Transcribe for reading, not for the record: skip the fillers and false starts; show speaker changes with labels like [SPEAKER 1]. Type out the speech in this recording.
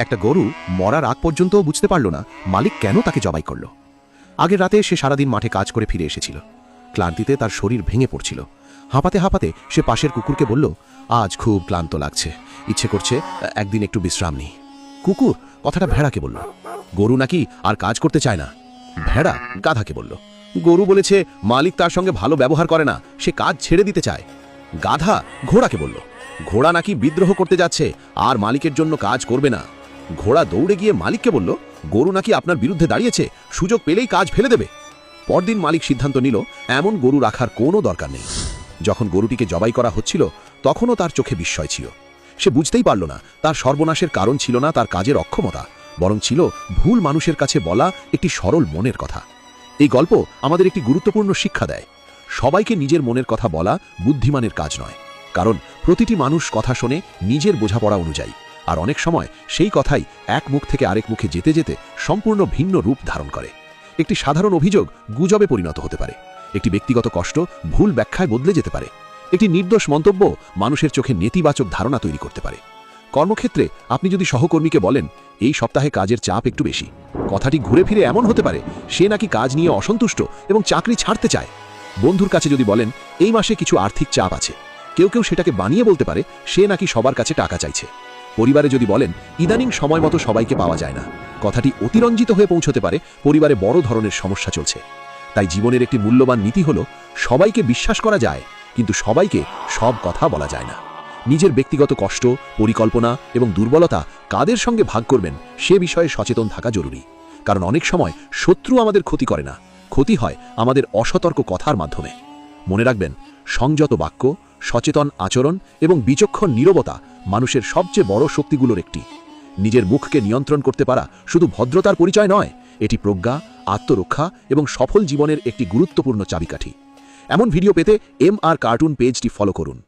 [SPEAKER 1] একটা গরু মরার আগ পর্যন্তও বুঝতে পারল না মালিক কেন তাকে জবাই করল। আগের রাতে সে সারাদিন মাঠে কাজ করে ফিরে এসেছিল। ক্লান্তিতে তার শরীর ভেঙে পড়ছিল। হাঁপাতে হাঁপাতে সে পাশের কুকুরকে বলল, আজ খুব ক্লান্ত লাগছে, ইচ্ছে করছে একদিন একটু বিশ্রাম নিই। কুকুর কথাটা ভেড়াকে বলল। গরু নাকি আর কাজ করতে চায় না। ভেড়া গাধাকে বলল। গরু বলেছে মালিক তার সঙ্গে ভালো ব্যবহার করে না, সে কাজ ছেড়ে দিতে চায়। গাধা ঘোড়াকে বলল, ঘোড়া নাকি বিদ্রোহ করতে যাচ্ছে আর মালিকের জন্য কাজ করবে না। ঘোড়া দৌড়ে গিয়ে মালিককে বলল, গরু নাকি আপনার বিরুদ্ধে দাঁড়িয়েছে, সুযোগ পেলেই কাজ ফেলে দেবে। পরদিন মালিক সিদ্ধান্ত নিল এমন গরু রাখার কোনো দরকার নেই। যখন গরুটিকে জবাই করা হচ্ছিল তখনও তার চোখে বিস্ময় ছিল। সে বুঝতেই পারল না তার সর্বনাশের কারণ ছিল না তার কাজের অক্ষমতা, বরং ছিল ভুল মানুষের কাছে বলা একটি সরল মনের কথা। এই গল্প আমাদের একটি গুরুত্বপূর্ণ শিক্ষা দেয়। সবাইকে নিজের মনের কথা বলা বুদ্ধিমানের কাজ নয়, কারণ প্রতিটি মানুষ কথা শোনে নিজের বোঝাপড়া অনুযায়ী, আর অনেক সময় সেই কথাই এক মুখ থেকে আরেক মুখে যেতে যেতে সম্পূর্ণ ভিন্ন রূপ ধারণ করে। একটি সাধারণ অভিযোগ গুজবে পরিণত হতে পারে, একটি ব্যক্তিগত কষ্ট ভুল ব্যাখ্যায় বদলে যেতে পারে, একটি নির্দোষ মন্তব্য মানুষের চোখে নেতিবাচক ধারণা তৈরি করতে পারে। কর্মক্ষেত্রে আপনি যদি সহকর্মীকে বলেন, এই সপ্তাহে কাজের চাপ একটু বেশি, কথাটি ঘুরে ফিরে এমন হতে পারে সে নাকি কাজ নিয়ে অসন্তুষ্ট এবং চাকরি ছাড়তে চায়। বন্ধুর কাছে যদি বলেন, এই মাসে কিছু আর্থিক চাপ আছে, কেউ কেউ সেটাকে বানিয়ে বলতে পারে সে নাকি সবার কাছে টাকা চাইছে। পরিবারে যদি বলেন, ইদানিং সময় মতো সবাইকে পাওয়া যায় না, কথাটি অতিরঞ্জিত হয়ে পৌঁছতে পারে পরিবারে বড় ধরনের সমস্যা চলছে। তাই জীবনের একটি মূল্যবান নীতি হল, সবাইকে বিশ্বাস করা যায় কিন্তু সবাইকে সব কথা বলা যায় না। নিজের ব্যক্তিগত কষ্ট, পরিকল্পনা এবং দুর্বলতা কাদের সঙ্গে ভাগ করবেন সে বিষয়ে সচেতন থাকা জরুরি। কারণ অনেক সময় শত্রু আমাদের ক্ষতি করে না, ক্ষতি হয় আমাদের অসতর্ক কথার মাধ্যমে। মনে রাখবেন, সংযত বাক্য, সচেতন আচরণ এবং বিচক্ষণ নীরবতা মানুষের সবচেয়ে বড় শক্তিগুলোর একটি। নিজের মুখকে নিয়ন্ত্রণ করতে পারা শুধু ভদ্রতার পরিচয় নয়, এটি প্রজ্ঞা, আত্মরক্ষা এবং সফল জীবনের একটি গুরুত্বপূর্ণ চাবিকাঠি। এমন ভিডিও পেতে MR কার্টুন পেজটি ফলো করুন।